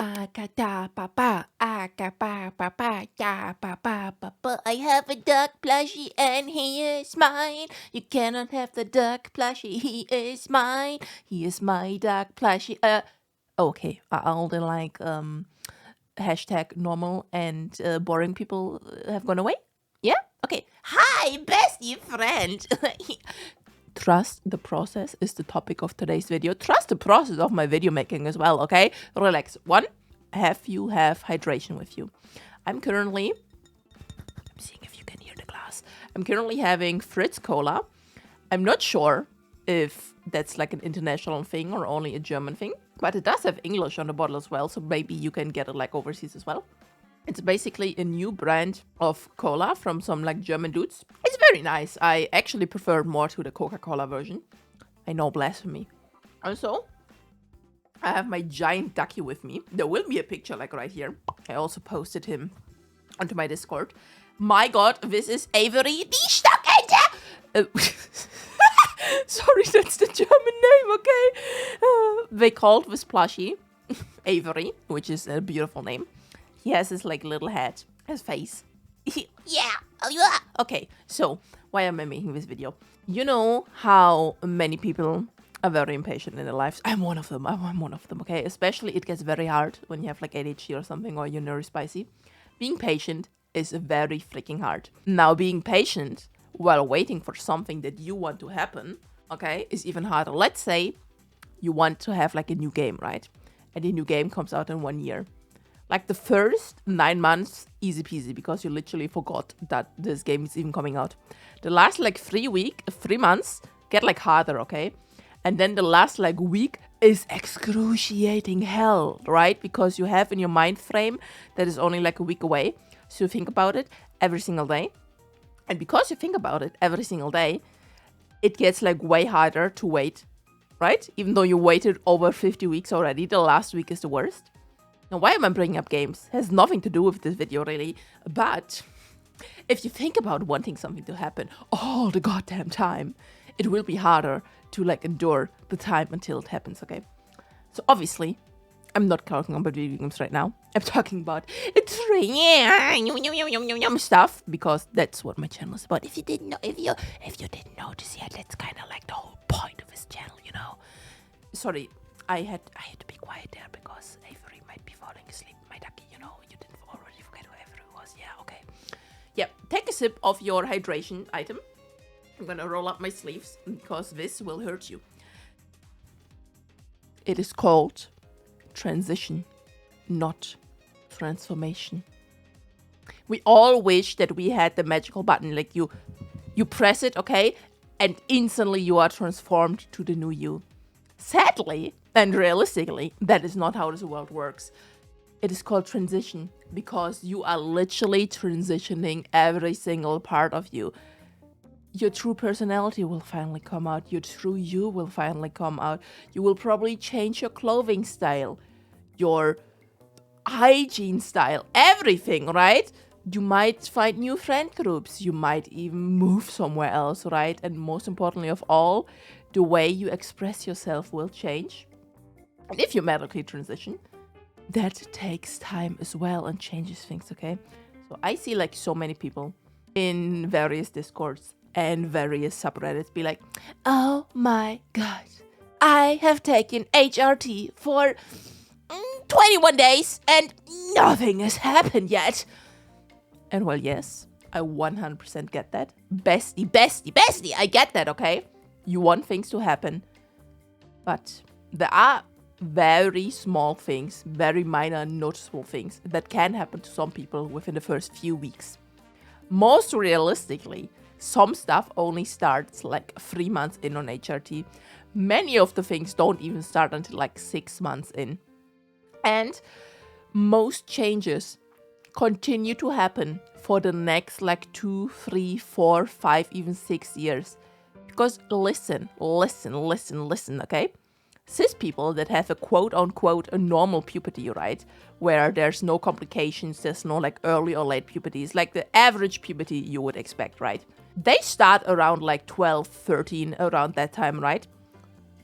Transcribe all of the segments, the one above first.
I have a duck plushie and he is mine. You cannot have the duck plushie, he is mine. He is my duck plushie. Okay, I only like hashtag normal and boring people have gone away. Yeah? Okay. Hi, bestie friend. Trust the process is the topic of today's video. Trust the process of my video making as well, okay? Relax. One, have hydration with you. I'm seeing if you can hear the glass. I'm currently having Fritz Cola. I'm not sure if that's like an international thing or only a German thing, but it does have English on the bottle as well, so maybe you can get it like overseas as well. It's basically a new brand of cola from some like German dudes. It's very nice. I actually prefer more to the Coca-Cola version. I know, blasphemy. Also, I have my giant ducky with me. There will be a picture like right here. I also posted him onto my Discord. My god, this is Avery, die Stockente! Sorry, that's the German name, okay? They called this plushie Avery, which is a beautiful name. He has his like little head, his face. Yeah. Okay, so why am I making this video? You know how many people are very impatient in their lives. I'm one of them. I'm one of them, okay? Especially it gets very hard when you have like ADHD or something or you're very spicy. Being patient is very freaking hard. Now, being patient while waiting for something that you want to happen, okay, is even harder. Let's say you want to have like a new game, right? And the new game comes out in 1 year. Like the first 9 months, easy peasy, because you literally forgot that this game is even coming out. The last like 3 months get like harder, okay? And then the last like week is excruciating hell, right? Because you have in your mind frame that is only like a week away. So you think about it every single day. And because you think about it every single day, it gets like way harder to wait, right? Even though you waited over 50 weeks already, the last week is the worst. Now, why am I bringing up games? It has nothing to do with this video, really. But if you think about wanting something to happen all the goddamn time, it will be harder to like endure the time until it happens, okay? So obviously, I'm not talking about video games right now. I'm talking about stuff because that's what my channel is about. If you didn't know, if you didn't notice yet, that's kind of like the whole point of this channel, you know. Sorry, I had to be quiet there because Avery might be falling asleep. My ducky, you know, you didn't already forget who Avery was. Yeah, okay. Yeah, take a sip of your hydration item. I'm gonna roll up my sleeves because this will hurt you. It is called transition, not transformation. We all wish that we had the magical button, like you press it, okay, and instantly you are transformed to the new you. Sadly, and realistically, that is not how this world works. It is called transition because you are literally transitioning every single part of you. Your true personality will finally come out. Your true you will finally come out. You will probably change your clothing style, your hygiene style, everything, right? You might find new friend groups. You might even move somewhere else, right? And most importantly of all, the way you express yourself will change. And if you medically transition, that takes time as well and changes things, okay? So I see like so many people in various discords and various subreddits be like, oh my god, I have taken HRT for 21 days and nothing has happened yet. And well, yes, I 100% get that. Bestie, I get that, okay? You want things to happen. But there are very small things, very minor, noticeable things that can happen to some people within the first few weeks. Most realistically, some stuff only starts like 3 months in on HRT. Many of the things don't even start until like 6 months in. And most changes continue to happen for the next like 2, 3, 4, 5, even 6 years. Because listen, okay? Cis people that have a quote-unquote a normal puberty, right? Where there's no complications, there's no like early or late puberties, like the average puberty you would expect, right? They start around like 12, 13, around that time, right?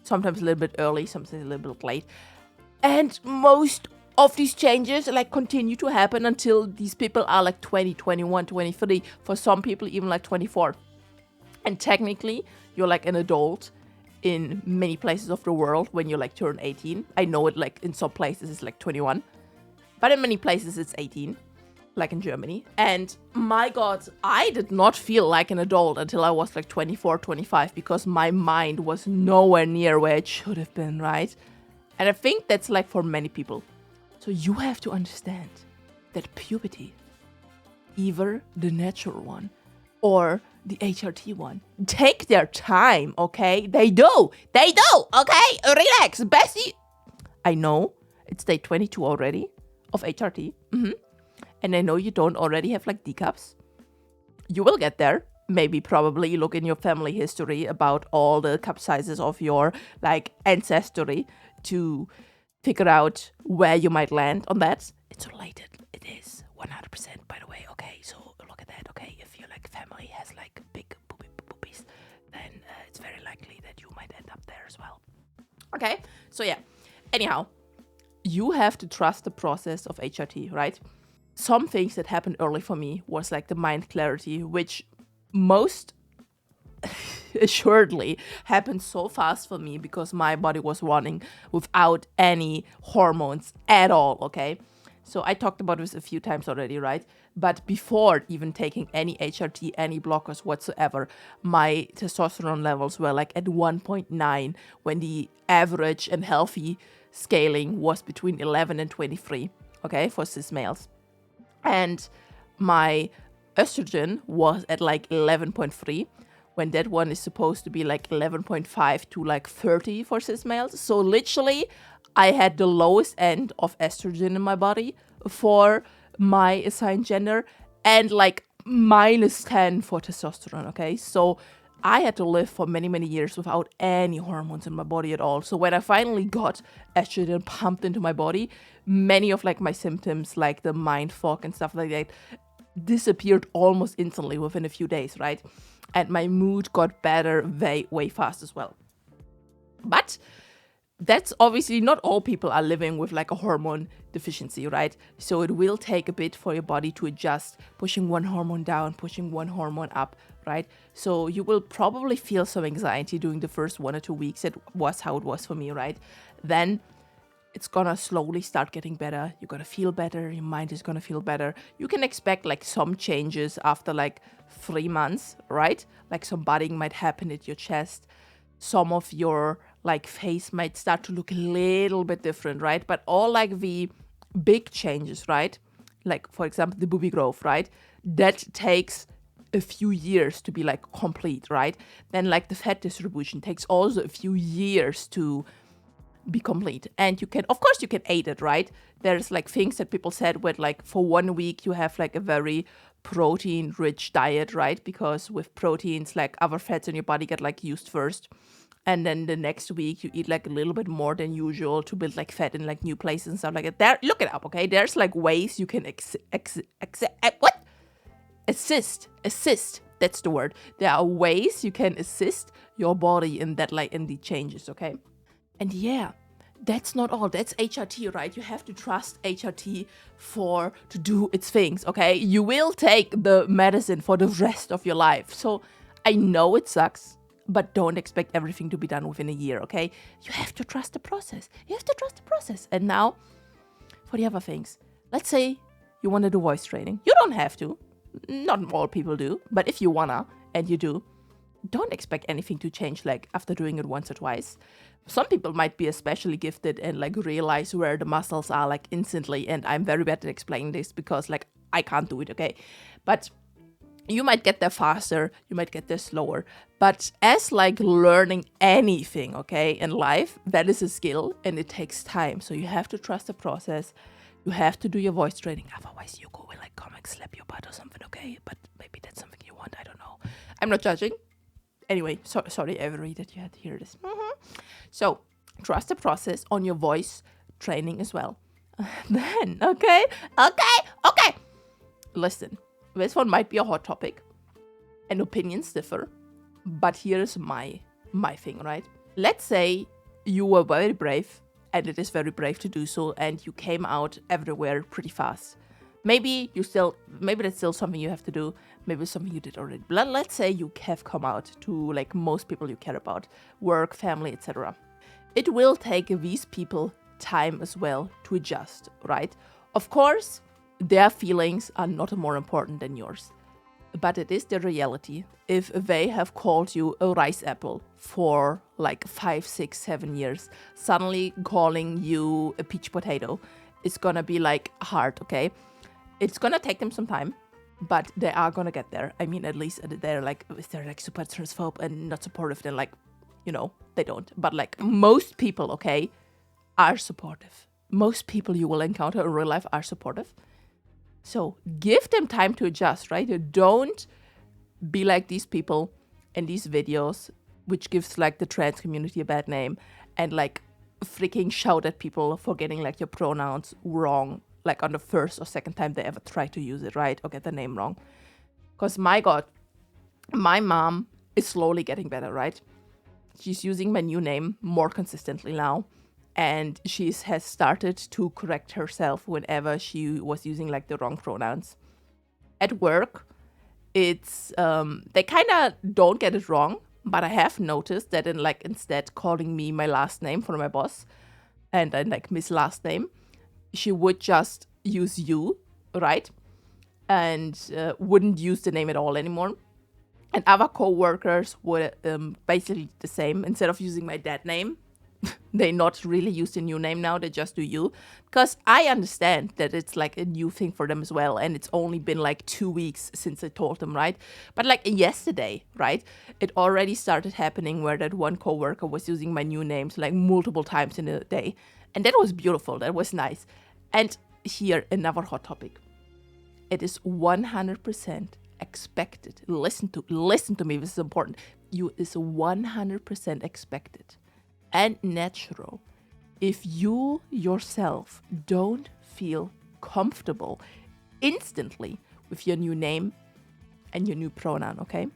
Sometimes a little bit early, sometimes a little bit late. And most of these changes like continue to happen until these people are like 20, 21, 23. For some people, even like 24. And technically, you're like an adult in many places of the world when you like turn 18. I know it like in some places it's like 21. But in many places it's 18. Like in Germany. And my God, I did not feel like an adult until I was like 24, 25. Because my mind was nowhere near where it should have been, right? And I think that's like for many people. So you have to understand that puberty, either the natural one or the HRT one, take their time, okay? They do, okay? Relax, Bessie. I know it's day 22 already of HRT. And I know you don't already have like decaps. You will get there. Maybe probably look in your family history about all the cup sizes of your like ancestry to figure out where you might land on that. It's related. It is 100%, by the way. Okay, so look at that. Okay, if your like family has like big boobies, then it's very likely that you might end up there as well. Okay, so yeah. Anyhow, you have to trust the process of HRT, right? Some things that happened early for me was like the mind clarity, which most assuredly happened so fast for me because my body was running without any hormones at all, okay? So I talked about this a few times already, right? But before even taking any HRT, any blockers whatsoever, my testosterone levels were like at 1.9 when the average and healthy scaling was between 11 and 23, okay, for cis males. And my estrogen was at like 11.3 when that one is supposed to be like 11.5 to like 30 for cis males. So literally, I had the lowest end of estrogen in my body for my assigned gender and like -10 for testosterone, okay? So I had to live for many, many years without any hormones in my body at all. So when I finally got estrogen pumped into my body, many of like my symptoms, like the mind fog and stuff like that, disappeared almost instantly within a few days, right? And my mood got better way fast as well. But that's obviously not all people are living with like a hormone deficiency, right? So it will take a bit for your body to adjust, pushing one hormone down, pushing one hormone up, right? So you will probably feel some anxiety during the first 1 or 2 weeks. It was how it was for me, right? Then it's gonna slowly start getting better. You're gonna feel better. Your mind is gonna feel better. You can expect like some changes after like 3 months, right? Like some budding might happen at your chest. Some of your like face might start to look a little bit different, right? But all like the big changes, right? Like for example, the boobie growth, right? That takes a few years to be like complete, right? Then like the fat distribution takes also a few years to be complete. And you can, of course, you can aid it, right? There's like things that people said with like for 1 week you have like a very protein rich diet, right? Because with proteins, like other fats in your body get like used first. And then the next week you eat like a little bit more than usual to build like fat in like new places and stuff like that. There, look it up, okay? There's like ways you can assist. That's the word. There are ways you can assist your body in that, like in the changes, okay? And yeah, that's not all. That's HRT, right? You have to trust HRT to do its things, okay? You will take the medicine for the rest of your life. So I know it sucks, but don't expect everything to be done within a year, okay? You have to trust the process. And now, for the other things, let's say you want to do voice training. You don't have to. Not all people do. But if you wanna, and you do, don't expect anything to change like after doing it once or twice. Some people might be especially gifted and like realize where the muscles are like instantly. And I'm very bad at explaining this because like I can't do it, okay? But you might get there faster, you might get there slower. But as like learning anything, okay, in life, that is a skill and it takes time. So you have to trust the process. You have to do your voice training. Otherwise, Yuko will like come and slap your butt or something, okay? But maybe that's something you want. I don't know. I'm not judging. Anyway, sorry, Avery, that you had to hear this. So trust the process on your voice training as well. Then, okay. Listen, this one might be a hot topic and opinions differ, but here's my thing, right? Let's say you were very brave and it is very brave to do so, and you came out everywhere pretty fast. Maybe that's still something you have to do. Maybe it's something you did already. But let's say you have come out to like most people you care about, work, family, etc. It will take these people time as well to adjust, right? Of course, their feelings are not more important than yours. But it is the reality. If they have called you a rice apple for like 5, 6, 7 years, suddenly calling you a peach potato, it's gonna be like hard, okay? It's gonna take them some time, but they are gonna get there. I mean, at least they're like, if they're like super transphobe and not supportive, then like, you know, they don't. But like most people, okay, are supportive. Most people you will encounter in real life are supportive. So give them time to adjust, right? Don't be like these people in these videos, which gives like the trans community a bad name, and like freaking shout at people for getting like your pronouns wrong, like on the first or second time they ever try to use it, right? Or get the name wrong. Because my God, my mom is slowly getting better, right? She's using my new name more consistently now. And she has started to correct herself whenever she was using like the wrong pronouns. At work, it's they kind of don't get it wrong, but I have noticed that instead calling me my last name for my boss, and then like Miss Last Name, she would just use you, right? And wouldn't use the name at all anymore. And other co-workers would basically the same. Instead of using my dead name, they not really use the new name now, they just do you. Because I understand that it's like a new thing for them as well, and it's only been like 2 weeks since I told them, right? But like yesterday, right, it already started happening where that one coworker was using my new names like multiple times in a day. And that was beautiful, that was nice. And here, another hot topic. It is 100% expected. Listen to me, this is important. You is 100% expected and natural if you yourself don't feel comfortable instantly with your new name and your new pronoun, okay?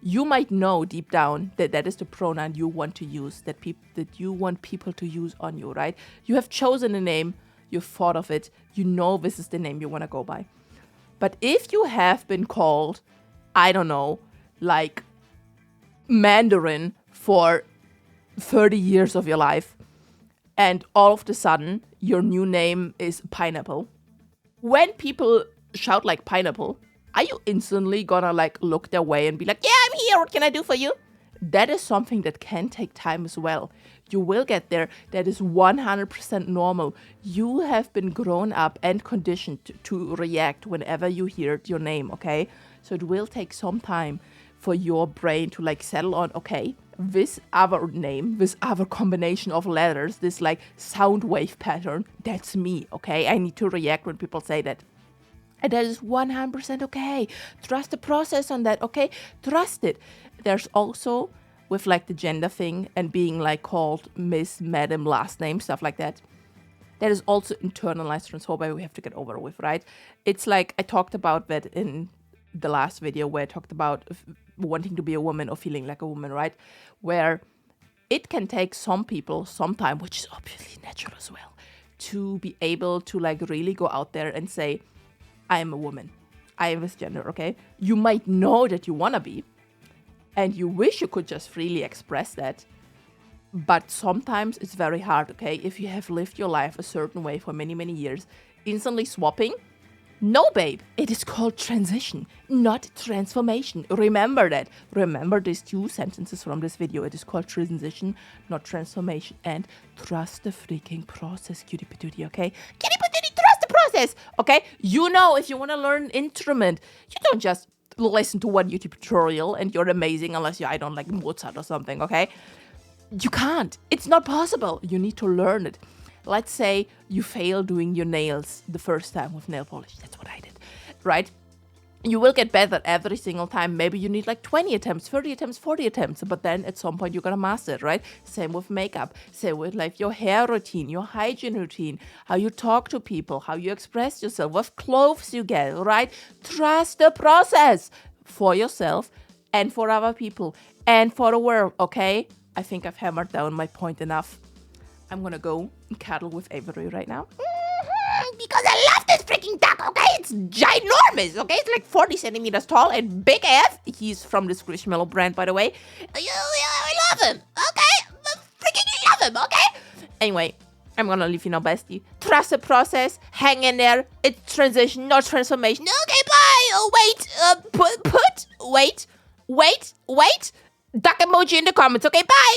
You might know deep down that that is the pronoun you want to use, that you want people to use on you, right? You have chosen a name, you've thought of it, you know this is the name you want to go by. But if you have been called, I don't know, like Mandarin for 30 years of your life, and all of a sudden your new name is Pineapple. When people shout like Pineapple, are you instantly gonna like look their way and be like, yeah, I'm here, what can I do for you? That is something that can take time as well. You will get there. That is 100% normal. You have been grown up and conditioned to react whenever you hear your name, okay? So it will take some time for your brain to like settle on, okay, this other name, this other combination of letters, this like sound wave pattern, that's me, okay? I need to react when people say that. And that is 100% okay. Trust the process on that, okay? Trust it. There's also, with like the gender thing and being like called Miss, Madam, last name, stuff like that, that is also internalized transphobia we have to get over with, right? It's like, I talked about that in the last video where I talked about wanting to be a woman or feeling like a woman, right? Where it can take some people some time, which is obviously natural as well, to be able to like really go out there and say, I am a woman. I am this gender, okay? You might know that you want to be, and you wish you could just freely express that, but sometimes it's very hard, okay? If you have lived your life a certain way for many, many years, instantly swapping, no, babe, it is called transition, not transformation. Remember that. Remember these 2 sentences from this video. It is called transition, not transformation. And trust the freaking process, cutie patootie, okay? Cutie patootie, trust the process, okay? You know, if you want to learn an instrument, you don't just listen to one YouTube tutorial and you're amazing unless I don't like Mozart or something, okay? You can't. It's not possible. You need to learn it. Let's say you fail doing your nails the first time with nail polish. That's what I did, right? You will get better every single time. Maybe you need like 20 attempts, 30 attempts, 40 attempts, but then at some point you're gonna master it, right? Same with makeup, same with like your hair routine, your hygiene routine, how you talk to people, how you express yourself, what clothes you get, right? Trust the process for yourself and for other people and for the world, okay? I think I've hammered down my point enough. I'm gonna go cuddle with Avery right now. Because I love this freaking duck, okay? It's ginormous, okay? It's like 40 centimeters tall and big ass. He's from the Squishmallow brand, by the way. I love him, okay? I freaking love him, okay? Anyway, I'm gonna leave you now, bestie. Trust the process. Hang in there. It's transition, not transformation. Okay, bye. Oh, wait. Wait. Duck emoji in the comments, okay? Bye!